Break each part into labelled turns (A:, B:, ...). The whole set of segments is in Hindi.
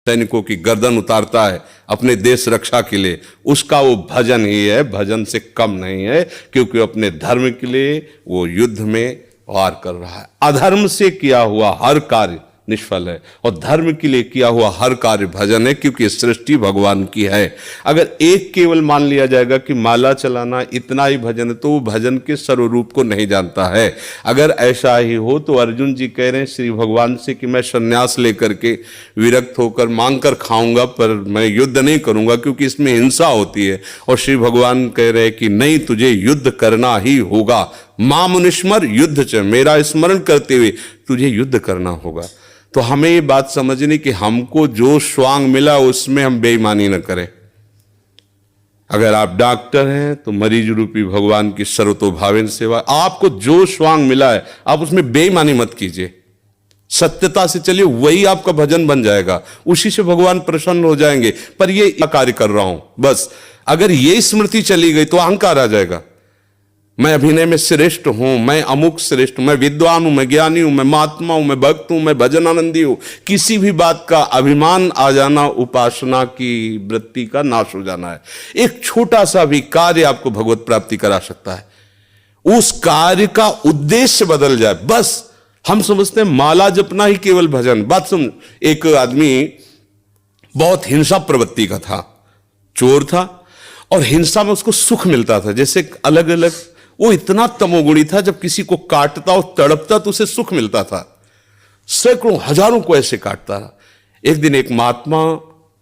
A: सैनिकों की गर्दन उतारता है अपने देश रक्षा के लिए, उसका वो भजन ही है, भजन से कम नहीं है, क्योंकि अपने धर्म के लिए वो युद्ध में वार कर रहा है। अधर्म से किया हुआ हर कार्य निष्फल है और धर्म के लिए किया हुआ हर कार्य भजन है, क्योंकि सृष्टि भगवान की है। अगर एक केवल मान लिया जाएगा कि माला चलाना इतना ही भजन है, तो वो भजन के सर्वरूप को नहीं जानता है। अगर ऐसा ही हो तो अर्जुन जी कह रहे हैं श्री भगवान से कि मैं संन्यास लेकर के विरक्त होकर मांग कर खाऊंगा, पर मैं युद्ध नहीं करूंगा क्योंकि इसमें हिंसा होती है। और श्री भगवान कह रहे हैं कि नहीं, तुझे युद्ध करना ही होगा। मां मुनिस्मर युद्ध च, मेरा स्मरण करते हुए तुझे युद्ध करना होगा। तो हमें ये बात समझनी कि हमको जो स्वांग मिला उसमें हम बेईमानी न करें। अगर आप डॉक्टर हैं तो मरीज रूपी भगवान की सर्वतोभावेन सेवा, आपको जो स्वांग मिला है आप उसमें बेईमानी मत कीजिए, सत्यता से चलिए, वही आपका भजन बन जाएगा, उसी से भगवान प्रसन्न हो जाएंगे। पर ये कार्य कर रहा हूं बस, अगर ये स्मृति चली गई तो अहंकार आ जाएगा। मैं अभिनय में श्रेष्ठ हूं, मैं अमुक श्रेष्ठ हूं, मैं विद्वान हूं, मैं ज्ञानी हूं, मैं महात्मा हूं, मैं भक्त हूं, मैं भजन आनंदी हूं। किसी भी बात का अभिमान आ जाना उपासना की वृत्ति का नाश हो जाना है। एक छोटा सा भी कार्य आपको भगवत प्राप्ति करा सकता है। उस कार्य का उद्देश्य बदल जाए बस। हम समझते हैं माला जपना ही केवल भजन। बात सुन, एक आदमी बहुत हिंसा प्रवृत्ति का था, चोर था, और हिंसा में उसको सुख मिलता था। जैसे अलग अलग, वो इतना तमोगुणी था, जब किसी को काटता और तड़पता तो उसे सुख मिलता था। सैकड़ों हजारों को ऐसे काटता था। एक दिन एक महात्मा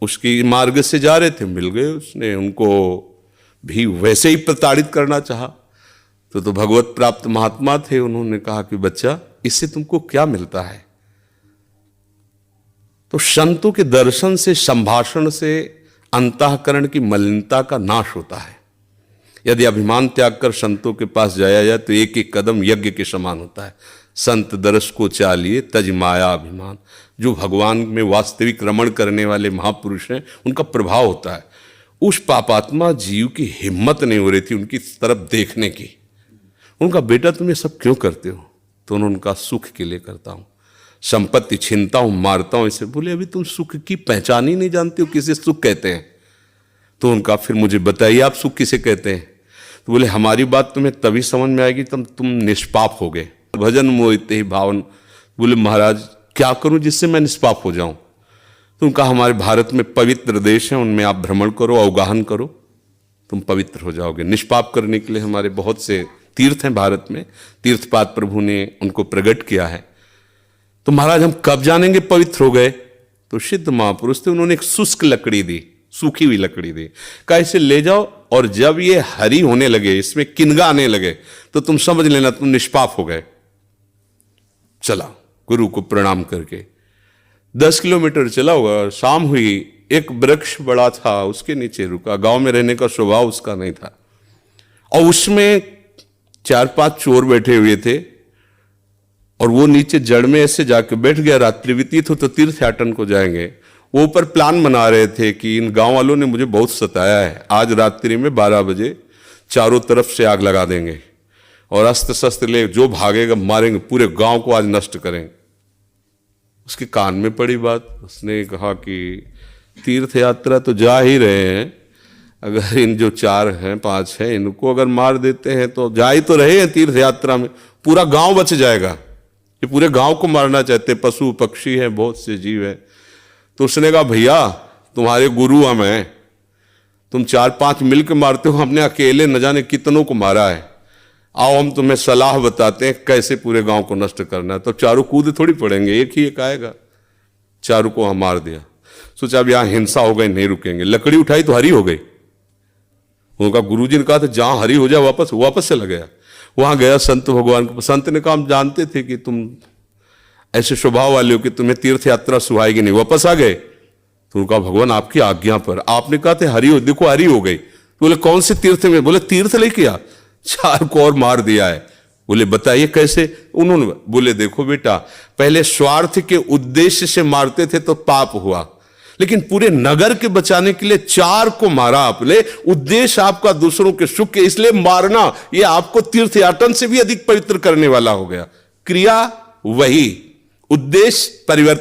A: उसकी मार्ग से जा रहे थे, मिल गए, उसने उनको भी वैसे ही प्रताड़ित करना चाहा। तो भगवत प्राप्त महात्मा थे, उन्होंने कहा कि बच्चा, इससे तुमको क्या मिलता है? तो संतों के दर्शन से, संभाषण से अंतःकरण की मलिनता का नाश होता है। यदि अभिमान त्याग कर संतों के पास जाया जाए तो एक एक कदम यज्ञ के समान होता है। संत दरस को चालिए तज माया अभिमान। जो भगवान में वास्तविक रमण करने वाले महापुरुष हैं, उनका प्रभाव होता है। उस पापात्मा जीव की हिम्मत नहीं हो रही थी उनकी तरफ देखने की। उनका बेटा तुम ये सब क्यों करते हो? तो उन्होंने कहा सुख के लिए करता हूं, संपत्ति छीनता हूं, मारता हूं। इसे बोले अभी तुम सुख की पहचान ही नहीं जानते हो, किसे सुख कहते हैं? तो उनका फिर मुझे बताइए आप सुख किसे कहते हैं? तो बोले हमारी बात तुम्हें तभी समझ में आएगी तब तुम निष्पाप हो गए। भजन मोहिते ही भावन। बोले महाराज क्या करूं जिससे मैं निष्पाप हो जाऊं? तो उनका हमारे भारत में पवित्र देश है, उनमें आप भ्रमण करो, अवगाहन करो, तुम पवित्र हो जाओगे। निष्पाप करने के लिए हमारे बहुत से तीर्थ हैं भारत में, तीर्थपाद प्रभु ने उनको प्रकट किया है। तो महाराज हम कब जानेंगे पवित्र हो गए? तो सिद्ध महापुरुष थे, उन्होंने एक शुष्क लकड़ी दी, सूखी हुई लकड़ी दी, कहा इसे ले जाओ, और जब ये हरी होने लगे, इसमें किनगा आने लगे, तो तुम समझ लेना तुम निष्पाप हो गए। चला गुरु को प्रणाम करके 10 किलोमीटर चला होगा, शाम हुई। एक वृक्ष बड़ा था, उसके नीचे रुका। गांव में रहने का स्वभाव उसका नहीं था, और उसमें 4-5 चोर बैठे हुए थे, और वो नीचे जड़ में ऐसे जाके बैठ गया। रात्रि व्यतीत हो तो तीर्थयाटन को जाएंगे। वो ऊपर प्लान बना रहे थे कि इन गांव वालों ने मुझे बहुत सताया है, आज रात्रि में 12 बजे चारों तरफ से आग लगा देंगे और अस्त्र शस्त्र ले जो भागेगा मारेंगे, पूरे गांव को आज नष्ट करेंगे। उसके कान में पड़ी बात, उसने कहा कि तीर्थ यात्रा तो जा ही रहे हैं, अगर इन जो 4 हैं 5 हैं इनको अगर मार देते हैं तो जा ही तो रहे हैं तीर्थ यात्रा में, पूरा गांव बच जाएगा। ये पूरे गांव को मारना चाहते, पशु पक्षी हैं, बहुत से जीव हैं। तो उसने कहा भैया तुम्हारे गुरु हम हैं, तुम 4-5 मिलकर मारते हो, हमने अकेले न जाने कितनों को मारा है। आओ हम तुम्हें सलाह बताते हैं कैसे पूरे गांव को नष्ट करना है। तो चारों कूद थोड़ी पड़ेंगे, एक ही एक आएगा। चारों को हम मार दिया। सोचा अब यहां हिंसा हो गई, नहीं रुकेंगे। लकड़ी उठाई तो हरी हो गई। उनका गुरुजी ने कहा था जहां हरी हो जाए वापस चला गया। वहां गया संत भगवान को। संत ने कहा हम जानते थे कि तुम ऐसे स्वभाव वाले हो कि तुम्हें तीर्थ यात्रा सुहाएगी नहीं, वापस आ गए। तो उनका भगवान आपकी आज्ञा पर। आपने कहा था हरी हो, देखो हरी हो गई। तो बोले कौन से तीर्थ में? बोले तीर्थ लेके आ, 4 को और मार दिया है। बोले बताइए कैसे? उन्होंने बोले देखो बेटा, पहले स्वार्थ के उद्देश्य से मारते थे तो पाप हुआ, लेकिन पूरे नगर के बचाने के लिए 4 को मारा आपने। उद्देश्य आपका दूसरों के सुख के, इसलिए मारना ये आपको तीर्थयाटन से भी अधिक पवित्र करने वाला हो गया। क्रिया वही, उद्देश्य परिवर्तन।